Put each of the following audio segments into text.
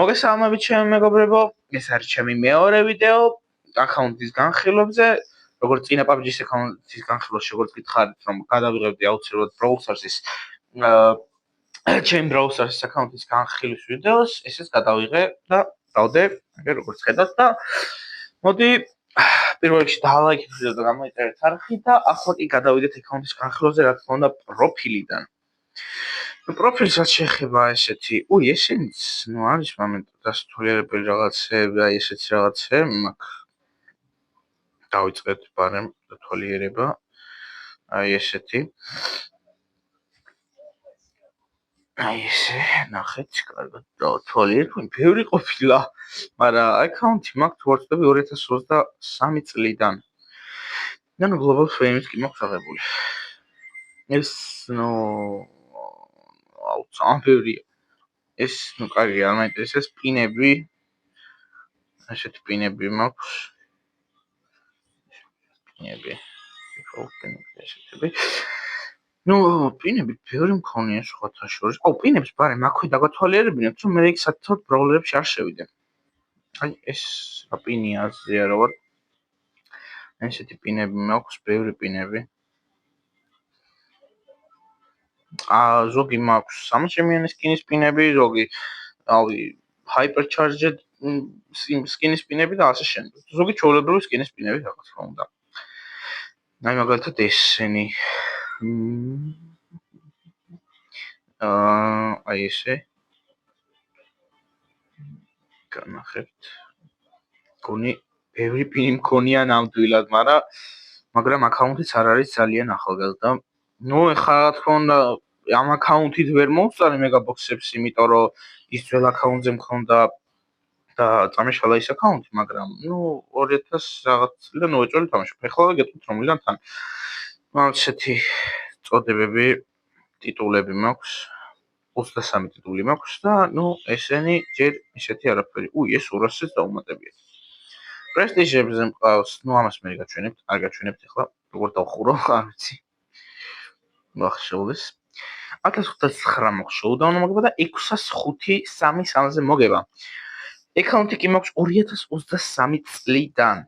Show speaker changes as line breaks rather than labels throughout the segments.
მოგესალმებით ჩემი მეგობრებო, ეს არის ჩემი მეორე ვიდეო აკაუნტის განხილვებზე. როგორც წინა PUBG-ის აკაუნტის განხილვაში როგორც გითხარით, რომ გადავიღებდი აუცილებლად Brawl Stars-ის ჩემ Brawl Stars-ის აკაუნტის განხილვის ვიდეოს, ესეც გადავიღე და დავდე, როგორც ხედავთ და მოდი პირველ რიგში დალაიქეთ ვიდეო და გამოიწერეთ არხი და ახლა კი გადავიდეთ აკაუნტის განხილვაზე, რა თქმა უნდა, პროფილიდან. პროფილსაც შეეხება ესეთი, ესენიც, არის დასათვალიერებელი რაღაცეები, ესეც რაღაცეები მაქვს. დავიწყეთ ბარემ დათვალიერება. ესეთი. ესე, ნახეთ, კარგად დავთვალიერებ, ბევრი ყოფილა, მაგრამ აკაუნტი მაქვს ვარცხები 2023 წლიდან. და Global Fame-იც კი მაქვს აღებული. ეს ამბერია. ეს კარგი არ მაინტერესებს პინები. ესეთი პინები მაქვს. პინები. ესეთი. პინები ბევრი მქონია სხვათა შორის. პინებს ბარემ აქვე დაგათვალიერებინოთ, რომ მე იქ საერთოდ ბრაულერებში არ შევიდე. ეს პინია ზიარავად. ესეთი პინები მაქვს, ბევრი პინები. ზოგი მაქვს 3 შემიანი სკინის პინები, ზოგი hypercharged სკინის პინები და ასე შემდეგ. ზოგი ჩვეულებრივი სკინის პინები რა თქმა უნდა. მაგალითად ესენი. ესე. განახებთ. გონი ბევრი პინი მქონია ნამდვილად, მაგრამ აკაუნტიც არ არის ძალიან ახალგაზრდა. ეხლა რა თქმა უნდა ამ აკაუნტით ვერ მოვწარე მეგაბოქსებს, იმიტომ რომ ის ძველ აკაუნტზე მქონდა და წამეშალა ის აკაუნტი, მაგრამ 2000 რაღაც წლიდან ვეწველი თამაშობ. ეხლა გეტყვით რომლიდან თან. ესეთი წოდებები, ტიტულები მაქვს. 23 ტიტული მაქვს და ესენი ჯერ ისეთი არაფერი. ეს 200-ს დაუმატებია. პრესტიჟებზე მყავს, ამას მე გაჩვენებთ, არ გაჩვენებთ ეხლა, როგორ დავხურო, არ ვიცი. მახშოვდეს. 1509 მაქვს შოუდაუნი მოგება და 605-3-3-ზე მოგება. აკაუნტი კი მაქვს 2023 წლიდან.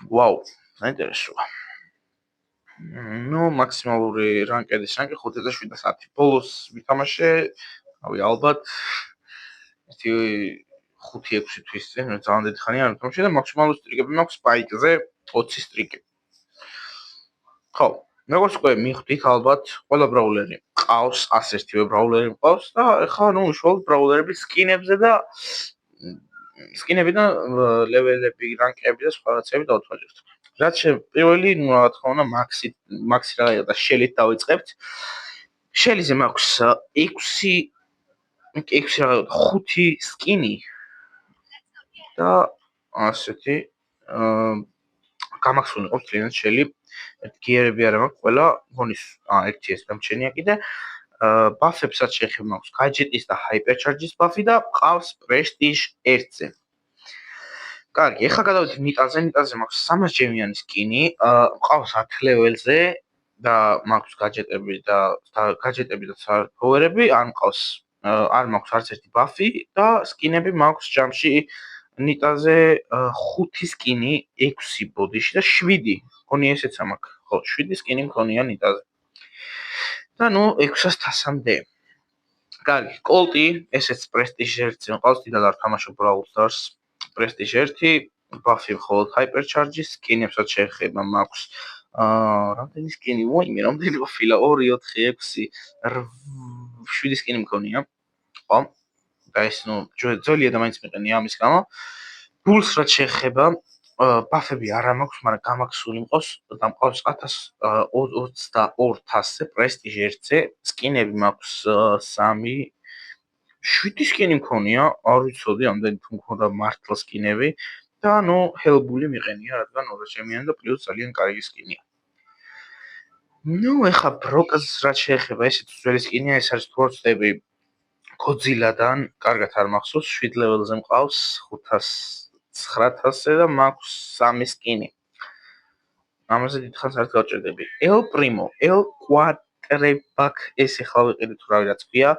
ვაუ, საინტერესოა. მაქსიმალური რანკედის რანკი 5710. ბოლოს ვითამაშე, ალბათ 5-6 თვის წინ, ძალიან დიდი ხანია არ ვითამაშე და მაქსიმალური სტრიკები მაქვს Spike-ზე 20 სტრიკი. ხო, როგორც უკვე მიხვდით, ალბათ ყველა ბრაულერი ყავს, 101 ბრაულერი მყავს და ეხლა უშუალოდ ბრაულერების სკინებზე და სკინები და ლეველები, რანკები და სხვა რაღაცები დავთვალიერებთ. რაც პირველი, რა თქმა უნდა, მაქსი რაღაცა და შელით დავიწყებთ. შელიზე მაქვს 5 სკინი და ასეთი გამახსოვრული ყოფს ძალიან შელი. გიერები არა მაქვს, ყველა გონის ერთი ეს დამჩენია კიდე. ბაფებსაც შეეხება მაქვს გაჯეტის და hypercharge-ის ბაფი და ყავს prestige 1-ზე. კარგი, ეხლა გადავიდეთ ნიტაზე. ნიტაზე მაქვს 300 ჯემიანი სკინი, ყავს 10 ლეველზე და მაქვს გაჯეტები და ფოვერები, არ მაქვს არც ერთი ბაფი და სკინები მაქვს ჯამში ნიტაზე 5 სკინი, 6 ბოდიში და 7. გონი ესეცა მაქვს. ხო, 7 სკინი მქონია ნიტაზე. და 600-მდე. კარგი, კოლტი, ესეც prestige 1-ზე მყავს, დიდად არ თამაშობ Brawl Stars. prestige 1, ბაფი მხოლოდ hypercharge-ის, სკინებსაც შეეხება მაქვს რამდენი სკინი, რამდენი ყოფილა 2, 4, 6, 7 სკინი მქონია. ხო. და ეს ძველი და მაინც მიყენია ამის გამო. ბულს რაც შეეხება, ბაფები არა მაქვს, მაგრამ გამაქსული მყავს და მყავს 22,000-ზე prestige 1-ზე, სკინები მაქვს 3, 7 სკინი მქონია, არ ვიცოდი ამდენი თუ მქონდა მართლა სკინები და ჰელბული მიყენია, რადგან 200 ჯემიანი და პლუს ძალიან კარგი სკინია. ეხლა ბროკს რაც შეეხება, ესეც ძველი სკინია, ეს არის თუ არ ვცდები Godzilla-დან, კარგად არ მახსოვს, 7 ლეველზე მყავს, 500-900-ზე და მაქვს 3 სკინი. ამაზე დიდხანს არ გავჭერდები. El Primo, El ვიყრებაქ ეს ახლა ვიყიდით თუ რავი რაც ქვია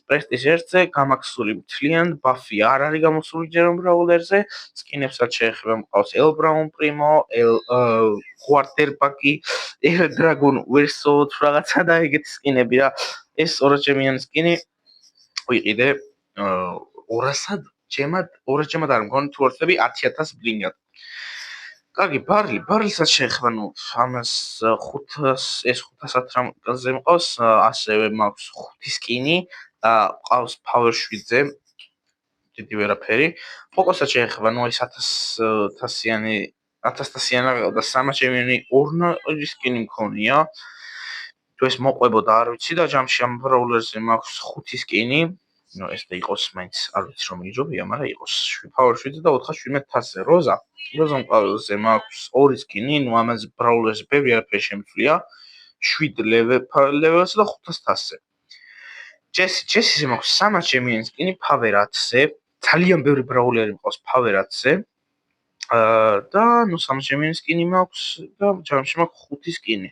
პრესტიჟ 1-ზე გამაქსული მთლიან ბაფი არ არის გამოსული ჯერ ბრაულერზე სკინებსაც შეეხება მყავს ელ ბრაუნ პრიმო ელ quarterback-ი ელ დრაგონ ვერსო თუ რაღაცა და ეგეთი სკინები რა ეს 200 ჩემიანი სკინი ვიყიდე 200-ად ჯემად არ მგონი თუ ვარცები 10000 ბლინგად კარგი ბარლსაც შეეხება ნუ ამას 500 ეს 500 რამზე მყავს ასევე მაქვს 5 სკინი ყავს power 7-ზე დიდი ვერაფერი ფოკოსაც შეეხება ნუ ეს 1000-იანი 1000-იანი და 300 ჩემიანი ორნაჟი სკინი მქონია თუ ეს მოყვებოდა არ ვიცი და ჯამში ამ ბრაულერზე მაქვს 5 სკინი ნუ ეს და იყოს მაინც არ ვიცი რომ იჯობია მაგრამ იყოს power 7 და 417-ზე როზა მყავს მაქვს 2 სკინი ნუ ამაზე ბრაულერზე ბევრი არაფერი შემცვლია 7 ლეველსა და 500-ზე ჯესიზე მაქვს 300 ჩემიანი სკინი power 10-ზე ძალიან ბევრი ბრაულერი მყავს power 10-ზე და ნუ 300 ჩემიანი სკინი მაქვს და ჯამში მაქვს 5 სკინი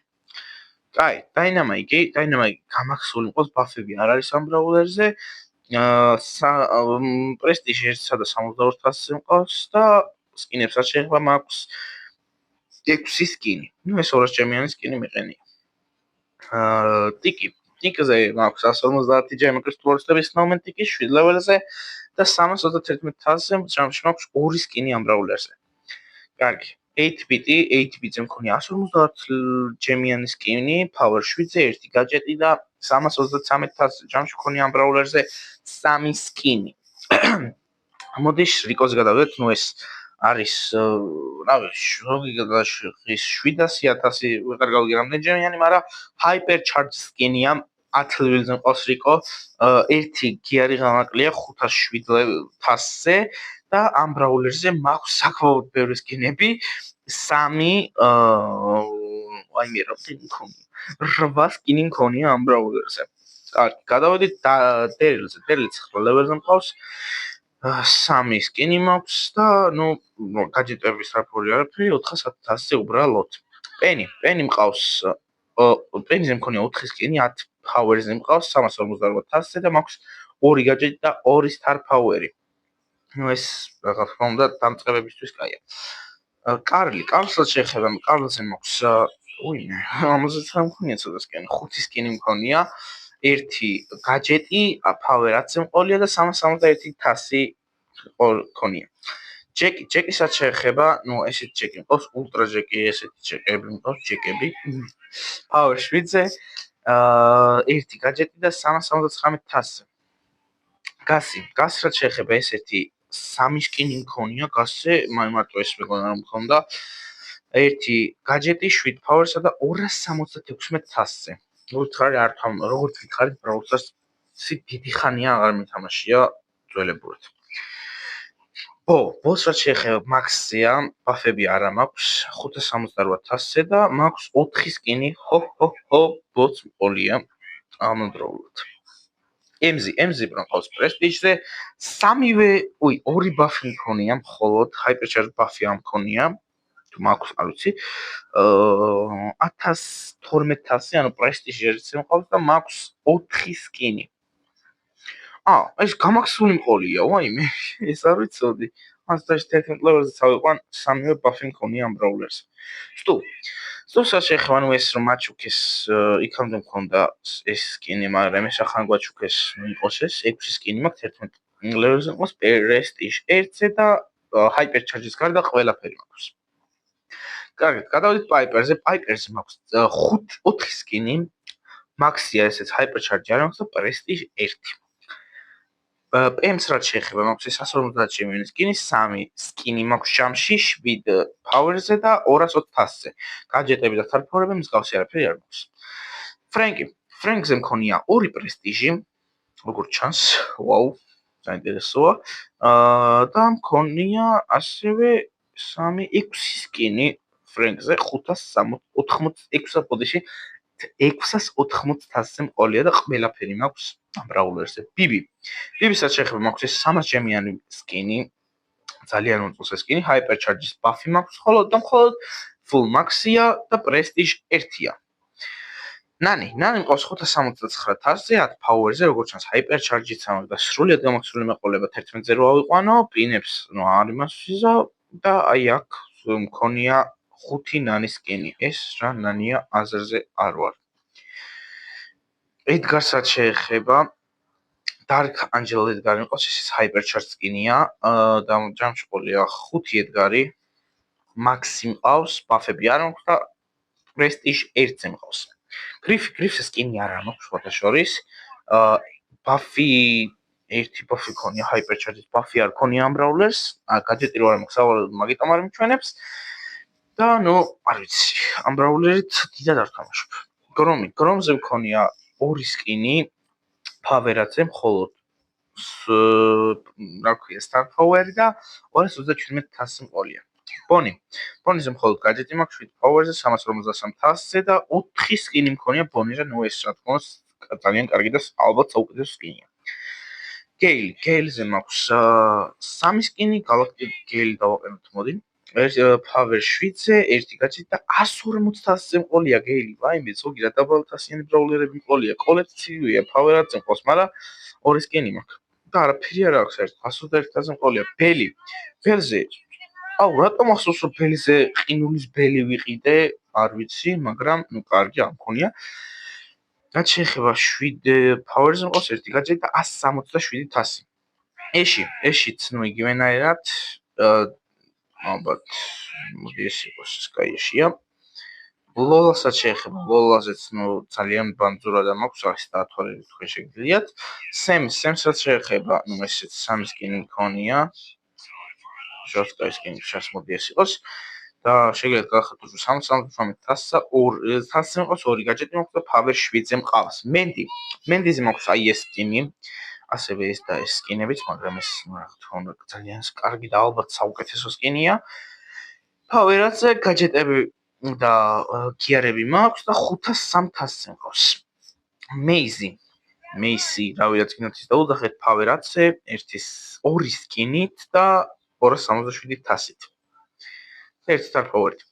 კაი დაინამიკი გამაქსული მყავს ბაფები არ არის ამ ბრაულერზე პრესტიჟ 1-სა და 72000-ზე მყავს და სკინებსაც შეეხება მაქვს 6 სკინი ნუ ეს 200 ჩემიანი სკინი მიყენია ტიკზე მაქვს 150 ჯემაკრის ფლორისტების ნომენტიკი 7 ლეველზე და 321000-ზე ჯამში მაქვს 2 სკინი ამ ბრაულერზე კარგი 8-bit-ზე მქონია 150 ჯემიანი სკინი power 7-ზე 1 გაჯეტი და 323000-ზე ჯამში მქონია ამ ბრაულერზე 3 სკინი მოდი რიკოზე გადავიდეთ ნუ ეს არის რავი 700000 ვეღარ გავიგე რამდენი ჯემიანი მაგრამ hyper charge სკინია 10 ლეველზე მყავს რიკო 1 გიარი გამაკლია 507000-ზე და ამ ბრაულერზე მაქვს საკმაოდ ბევრი სკინები 3 აი მე რა მქონია 8 სკინი მქონია ამ ბრაულერზე კარგი გადავედით დერილზე 9 ლეველზე მყავს 3 სკინი მაქვს და ნუ გაჯეტების საფორი არაფერი 400000-ზე უბრალოდ პენი მყავს პენიზე მქონია 4 სკინი 10 power-ზე მყავს 358000-ზე და მაქვს 2 გაჯეტი და 2 star power-ი ნუ ეს რა თქმა უნდა დამწყებებისთვის კაია კარლსაც შეეხება კარლზე მაქვს ამაზე მქონია ცოტა სკინი 5 სკინი მქონია 1 გაჯეტი power 10-ზე მყოლია და 371 მქონია ჯეკისაც შეეხება ნუ ესეთი ჯეკი მყავს ultra ჯეკი ესეთი ჯეკები მყავს ჯეკები power 7-ზე 1 გაჯეტი და 379-ზე გასრაც შეეხება ესეთი 3 სკინი მქონია გასზე მარტო ეს მეგონა რომ მქონდა 1 გაჯეტი 7 power-სა და 276000-ზე ვითხარი არ თამ როგორც ვითხარით ბრაულსტარს დიდი ხანია აღარ მითამაშია ძველებურად ბოსს შეეხება მაქსია ბაფები არა მაქვს 578000-ზე და მაქვს 4 სკინი ბოს მყოლია ამავდროულად MZ მყავს პრესტიჟზე 2 ბაფი მქონია მხოლოდ hypercharge ბაფი ამ მქონია თუ მაქვს არ ვიცი 12000 ანუ პრესტიჟზე მყავს და მაქვს 4 სკინი ეს გამაქსული მყოლია ვაიმე ეს არ ვიცოდი მასდაში 11 ლეველზე წავიყვან 3 ბაფი მქონია ამ ბრაულერს სტუსაც შეეხება ნუ ეს რომ მაჩუქეს იქამდე მქონდა ეს სკინი მაგრამ ეს ახან გვაჩუქეს იყოს ეს 6 სკინი მაქვს 11 ლეველზე მყავს პრესტიჟ 1-ზე და hyper charge-ის გარდა ყველაფერი მაქვს კარგი გადავიდეთ პაიპერზე მაქვს 4 სკინი მაქსია ესეც hyper charge არ მაქვს და პრესტიჟ 1 პემს რაც შეეხება მაქვს 150 ჩემიანი სკინი 3 სკინი მაქვს ჯამში 7 power-ზე და 22000-ზე გაჯეტები და თარფორები მსგავსი არაფერი არ მაქვს ფრენკზე მქონია 2 პრესტიჟი როგორც ჩანს ვაუ საინტერესოა და მქონია ასევე 6 სკინი ფრენკზე 586 ბოდიში 680-ზე მყოლია და ყველაფერი მაქვს ამ ბრაულერზე ბიბისაც შეეხება მაქვს 300 ჩემიანი სკინი ძალიან უწუხო სკინი hyper charge-ის ბაფი მაქვს მხოლოდ full maxia და prestige 1-ია ნანი მყავს 579-ზე 10 power-ზე, როგორც ჩანს, hypercharge-იც ამაქვს და სრულიად გამახსოვრული მეყოლება 11-ზე რო ავიყვანო, pin-ებს არ იმას ვიზავ და აი აქ მქონია 5 ნანის სკინი. ეს რა ნანია აზრზე არ ვარ. ედგარსაც შეეხება Dark Angel ედგარი მყავს, ეს hypercharge სკინია და ჯამშყოლია 5 ედგარი, Maxi მყავს, ბაფები არ მაქვს და Prestige 1-ზე მყავს. Griff skin-ი არ მაქვს შორის. Buffy ერთი buffy ქონია hypercharge-ის buffy არ ქონია ამ brawlers. Gadget-ი რო არ მაქვს, მაგიტომ არ მიჩვენებს. და ნუ არ ვიცი, ამ brawler-ით დიდად არ თამაშობ. Gromze მქონია 2 skin-ი Power-ზე მხოლოდ რა ქვია, Star Power-ი და 237,000 მყოლია. Bonnie-ზე მხოლოდ gadget-ი მაქვს 7 power-ზე 353,000-ზე და 4 skin-ი მქონია Bonnie-ზე, ნუ ეს რა თქმა უნდა ძალიან კარგი და ალბათ საუკეთესო skin-ია. Gale-ზე მაქვს 3 skin-ი, Galactic Gale დავაყენოთ მოდი. Power 7-ზე, 1 gadget და 140,000-ზე მყოლია Gale-ი. ვაიმე, ზოგი რა დაბალთასიანი brawler-ები მყოლია. კოლექციურია, Power-ად მყავს, მაგრამ 2 skin-ი მაქვს. და არაფერი არ აქვს ერთ 121,000-ზე მყოლია. Bell-ზე რატომ ახსოვს რომ ბელიზე ყინულის ბელი ვიყიდე, არ ვიცი, მაგრამ ნუ კარგი არ მქონია. რაც შეეხება 7 power-ზე მყავს 1 gadget და 167,000. ეშიც ნუ იგივენაირად ალბათ მოდი ეს იყოს Sky-ია. Lola-საც შეეხება, Lola-ზეც ნუ ძალიან ბანძურა და მაქვს, არის დაათვალიერეთ თქვენ შეგიძლიათ. Sam-საც შეეხება, ნუ ესეც 3 skin-ი მქონია. Жёсткая skin сейчас მოდი ეს იყოს და შეგიძლიათ გახოთ უფრო 338,000-ზე მყავს 2 gadget-ი მაქვს და power 7-ზე მყავს. Mendy-ზე მაქვს აი ეს skin-ი, ასევე ეს და ეს skin-ებიც, მაგრამ ეს რა თქმა უნდა ძალიან კარგი და ალბათ საუკეთესო skin-ია. Power-ზე gadget-ები და gear-ები მაქვს და 503,000-ზე მყავს. Macy, რავიდაც გინდათ ის დაუძახეთ power-ზე, 2 skin-ით და 267,000-ით. ერთ Star Power-ით.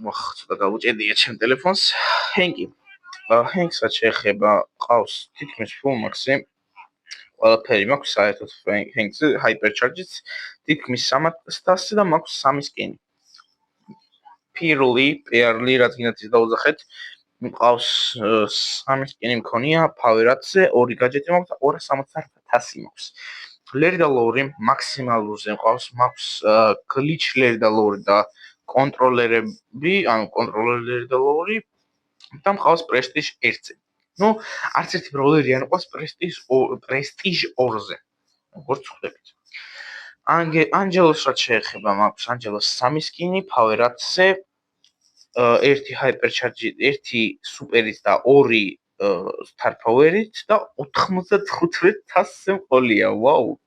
ცოტა გავუჭედია ჩემ ტელეფონს. Hank-საც შეეხება, ყავს თითქმის full max-ი. ყველაფერი მაქვს საერთოდ Hank-ზე, hypercharge-იც თითქმის 300,000-ზე და მაქვს 3 skin-ი. Pearly, რაც გინდათ ის დაუძახეთ, მყავს 3 skin-ი მქონია power-ზე, 2 gadget-ი მაქვს და 268,000 მაქვს. Larry და Lowry მაქსიმალურზე მყავს, მაქვს glitch Larry და Lowry და კონტროლერები, ანუ კონტროლერი და Lowry და მყავს Prestige 1-ზე. ნუ არც ერთი brawler-ი არ მყავს Prestige 2-ზე. როგორც ხვდებით. Angelos რაც შეეხება, მაქვს Angelos 3 skin-ი power-ზე, 1 hypercharge, 1 super-ით და 2 Star Power-ით და 95,000-ზე მყოლია. ვაუ.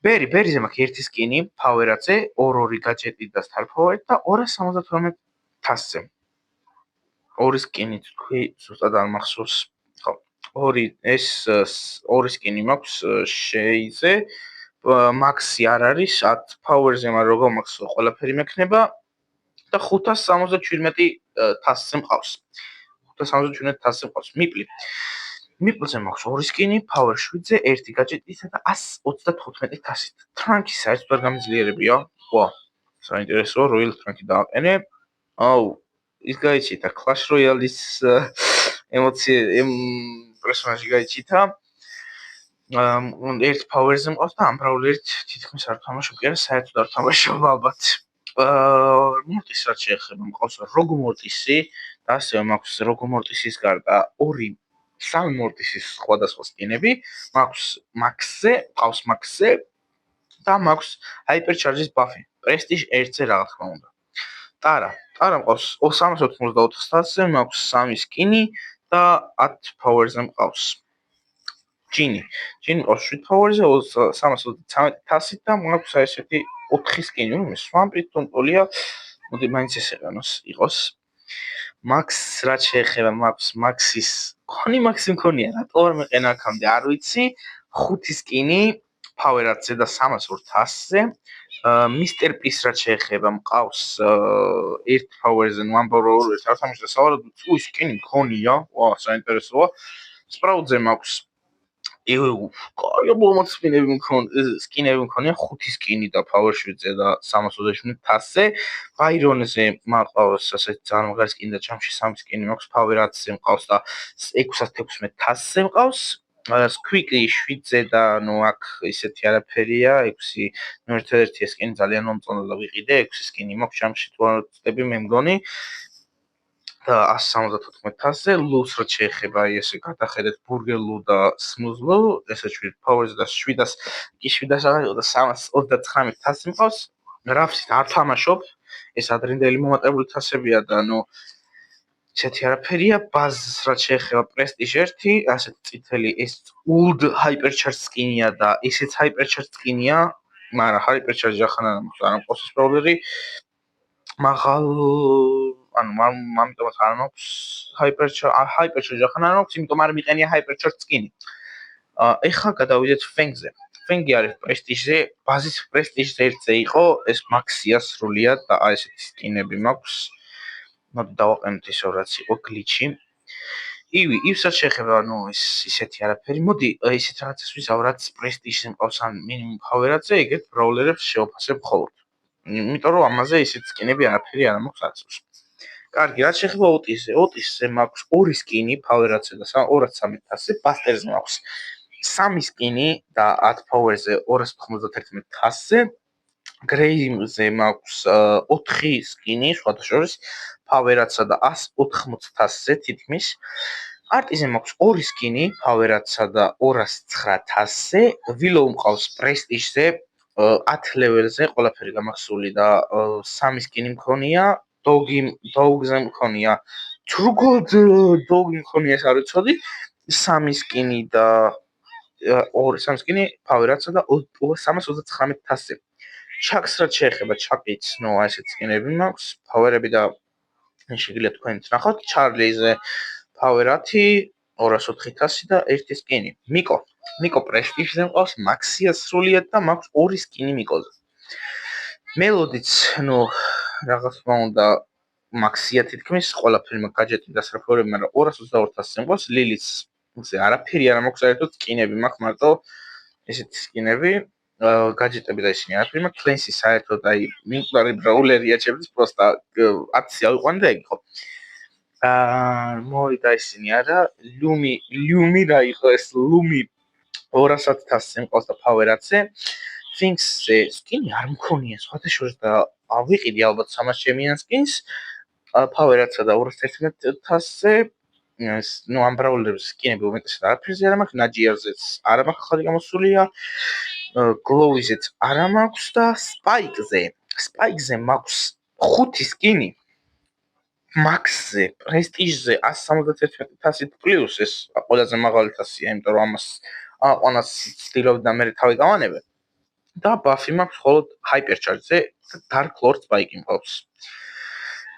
Berry-ზე მაქვს 1 skin-ი power-ზე, 2 gadget-ი და Star Power-ით და 272,000-ზე. 2 skin-ი თქვი, ზუსტად არ მახსოვს. ხო. 2 skin-ი მაქვს Shay-ზე. Maxi არ არის, 10 power-ზე, მაგრამ როგორ მაქვს ყველაფერი მექნება და 577,000-ზე მყავს. 577,000-ზე მყავს. Meeple-ზე მაქვს 2 skin-ი, power 7-ზე, 1 gadget-ისა და 135,000-ით. Trunky საერთოდ არ გამიძლიერებია. ვა, საინტერესოა, Royal Trunky დააყენე. ის გაიჩიტა Clash Royale-ის პერსონაჟი გაიჩიტა. 1 power-ზე მყავს და ამ brawler-ით თითქმის არ თამაშობ, კი არა, საერთოდ არ თამაშობ ალბათ. Mortis რაც შეეხება, მყავს Rogue Mortis-ი და ასევე მაქვს Rogue Mortis-ის გარდა 3 Mortis-ის სხვადასხვა skin-ები, მაქვს Max-ზე და მაქვს Hypercharge-ის buff-ი. Prestige 1-ზე რა თქმა უნდა. Tara მყავს 384,000-ზე, მაქვს 3 skin-ი და 10 power-ზე მყავს. Ginny მყავს 7 power-ზე, 313,000 და მაქვს ესეთი 4 skin-ი, Swampy თუ მყოლია, მოდი მაინც ეს იყოს. Max რაც შეეხება, მაქვს Max-ის ქონი Max-ი მქონია, რატო არ მეყენა აქამდე, არ ვიცი. 5 skin-ი power-ზე და 302,000-ზე Mr. Peace რაც შეეხება მყავს ერთ power-ზე ამბავ რომ ერთ არასამუშო სავარაუდოდ ის სკინი მქონია, ვა, საინტერესოა. სპრაუტზე მაქვს კაი სკინები მქონია 5 სკინი და power 7-ზე და 327 1000-ზე. Byron-ზე მაყავს ასეთ ძალიან მაგარი სკინი და ჩამში 3 სკინი მაქვს, power 10-ზე მყავს და 616 1000-ზე მყავს. Quickly 7-ზე და ნუ აქ ისეთი არაფერია, 6 ნუ ერთ-ერთი სკინი ძალიან მომწონდა და ვიყიდე, 6 სკინი მაქვს ჩამში თუ არ ვწდები მე მგონი. და 174-ზე ლუს რაც შეეხება ესე გადახედეთ ბურგერლუ და სმუზლუ, ესე შვიდ პაუერზე და 700 კი 700 და 339-1000 მყავს. რაფსით არ თამაშობ, ეს ადრინდელი მომატებული თასებია და ნუ ესეთი არაფერია, ბაზს რაც შეეხება პრესტიჟ 1, ასეთ წითელი ეს old hypercharge skin-ია და ესეც hypercharge skin-ია, მაგრამ hypercharge ახლა არ მყავს ეს პრობლემი. მაღალ ამიტომაც არ მაქვს hypercharge ახლა არ მაქვს, იმიტომ არ მიყენია hypercharge skin-ი. ეხლა გადავიდეთ Feng-ზე. Feng-ი არის პრესტიჟზე, ბაზის პრესტიჟზე 1-ზე იყო, ეს მაქსია სრულიად და აი ესეთი სკინები მაქვს. მოდი დავაყენოთ ისო რაც იყო გლიჩი. ისაც შეეხება, ნუ ისეთი არაფერი. მოდი ისეთ რაღაცას ვიზავ, რაც პრესტიჟზე მყავს ან მინიმუმ power-ზე, ეგეთ ბროულერებს შევაფასებ მხოლოდ. იმიტომ რომ ამაზე ისეთ სკინები არაფერი არ მაქვს არცოს. კარგი, რაც შეეხება Otis-ზე მაქვს 2 სკინი, power-ზე და 213-ზე, Buster-ზე მაქვს 3 სკინი და 10 power-ზე 291-1000-ზე, Gray-ზე მაქვს 4 სკინი, სხვათა შორის, power-ზე და 180-1000-ზე თითქმის. Art-ზე მაქვს 2 სკინი, power-ზე და 209-1000-ზე, Willow მყავს Prestige-ზე 10 level-ზე ყველაფერი გამახსული და 3 სკინი მქონია, Dog-ზე მქონია, True Gold Dog-ი მქონია, ეს არ ვიცოდი, 3 სკინი და 3 სკინი power-ზე და 329-1000-ზე. Chucks რაც შეეხება, Chuck-იც, ნუ აი ესეთ სკინები მაქვს, power-ები და შეგიძლიათ თქვენიც ნახოთ, Charlie-ზე power 10, 204-1000 და 1 სკინი. Miko Prestige-ზე მყავს Maxia სრულიად და მაქვს 2 სკინი Miko-ზე. Melody-ც, ნუ რაღაც თქმა უნდა Maxia თითქმის ყველაფერი მაქვს გაჯეტი და სრაფორები, მაგრამ 222-1000-ზე მყავს. Lily-ზე არაფერი არ მაქვს, საერთოდ სკინები მაქვს, მარტო ესეთი სკინები, გაჯეტები და ისინი არაფერი მაქვს. Clancy საერთოდ აი მიმკვდარი ბრაულერია ჩემთვის, პროსტა 10 ავიყვანი და ეგ იყო. მოვიდა ისინი არა, Lumi რა იყო ეს Lumi 210-ზე მყავს და power 10-ზე. Finks-ზე სკინი არ მქონია, სხვათა შორის და ავიყიდი ალბათ 300 ჩემიან სკინს, power 10-ზე და 211-1000-ზე. ნუ ამ ბრაულერების სკინები უმეტესად არაფერზე არ მაქვს, Nagier-ზეც არ მაქვს ახალი გამოსულია, Glowy-ზეც არ მაქვს და Spike-ზე მაქვს 5 სკინი. Max-ზე, Prestige-ზე 171-1000 პლუს ეს ყველაზე მაღალი თასია, იმიტომ რომ ამას აყვანას ცდილობ და მე თავი გავანებე. და Buffy მაქვს მხოლოდ Hypercharge-ზე და Dark Lord Spike მყავს.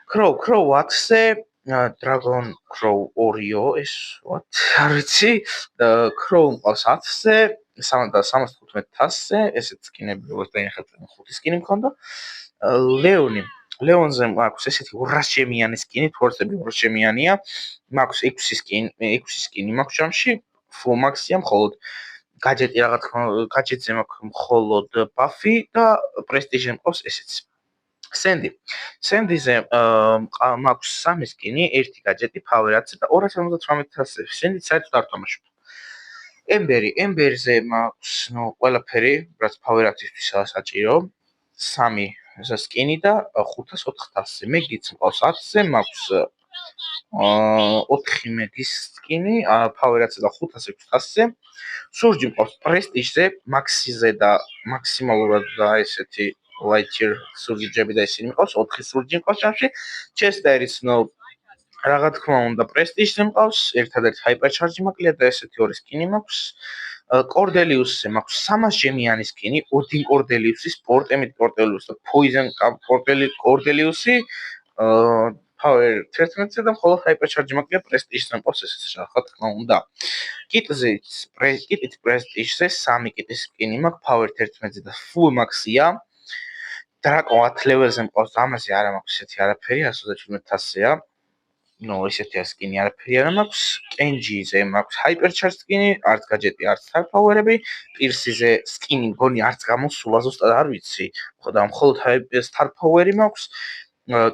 Crow 10-ზე, Dragon Crow Oreo, ეს what? არ ვიცი, Crow მყავს 10-ზე, 315-1000-ზე, ესეც სკინები როგორც დაინახეთ, 5 სკინი მქონდა. Leon-ზე მაქვს ესეთი 200 ჩემიანი სკინი, თორსები 200 ჩემიანია. მაქვს 6 სკინი მაქვს ჩამში, full max-ია მხოლოდ. გაჯეტზე მაქვს მხოლოდ Buffy და Prestige-ზე მყავს ესეც. Sandy-ზე მაქვს 3 სკინი, 1 გაჯეტი, power 10 და 278-1000-ზე. Sandy-ც საერთოდ არ თამაშობ. Ember-ზე მაქვს ნუ ყველაფერი, რაც power 10-ისაა საჭირო. 3 სკინი და 504-1000-ზე. Meg-იც მყავს 10-ზე, მაქვს 4 Meg-ის სკინი, power 10 და 506-1000-ზე. Surge მყავს Prestige-ზე, Maxi-ზე და მაქსიმალურად და ესეთი Lightyear Surge-ები და ისინი მყავს, 4 Surge მყავს ჩამში. Chester-იც ნუ რა თქმა უნდა Prestige-ზე მყავს, ერთადერთი Hypercharge მაკლია და ესეთი 2 სკინი მაქვს. Cordelius-ზე მაქვს 300 ჩემიანი სკინი, Odin Cordelius-ი, Sportemid Cordelius და Poison Cordelius-ი, power 11-ზე და მხოლოდ Hypercharge მაკლია Prestige-ზე მყავს ესეც რა თქმა უნდა. Kit's Prestige-ზე 3 კიტის სკინი მაქვს, power 11-ზე და full max-ია. დრაკო 10 ლეველზე მყავს და ამაზე არ მაქვს ესეთი არაფერი 117,000-ია. ნუ ესეთი სკინი არაფერი არ მაქვს. კენჯიზე მაქვს ჰაიპერჩარჯ სკინი, არც გაჯეტი, არც star power-ები. პირსიზე სკინი მგონი არც გამოსულა, ზუსტად არ ვიცი. ხოდა მხოლოდ star power-ი მაქვს.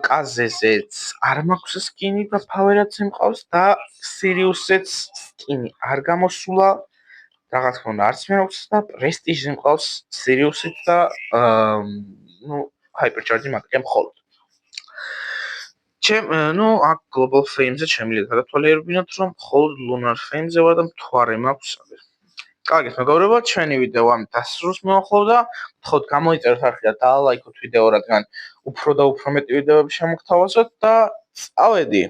კაზეზეც არ მაქვს სკინი და power-აც მყავს და სირიუსზეც სკინი არ გამოსულა. რაღაც ქონა არც მე მაქვს და პრესტიჟზე მყავს სირიუსით და ნუ ჰაიპერჩარჯი მაქვს მხოლოდ. ნუ აქ global fame-ზე შემიძლია გადათვალიერებინოთ, რომ მხოლოდ lunar fame-ზე ვარ და მთვარე მაქვს. კარგით, მეგობრებო, ჩვენი ვიდეო ამ დასრულს მივახლოვდა. გთხოვთ გამოიწეროთ არხი და დაალაიქოთ ვიდეო, რადგან უფრო და უფრო მეტი ვიდეოები შემოგთავაზოთ და წავედი.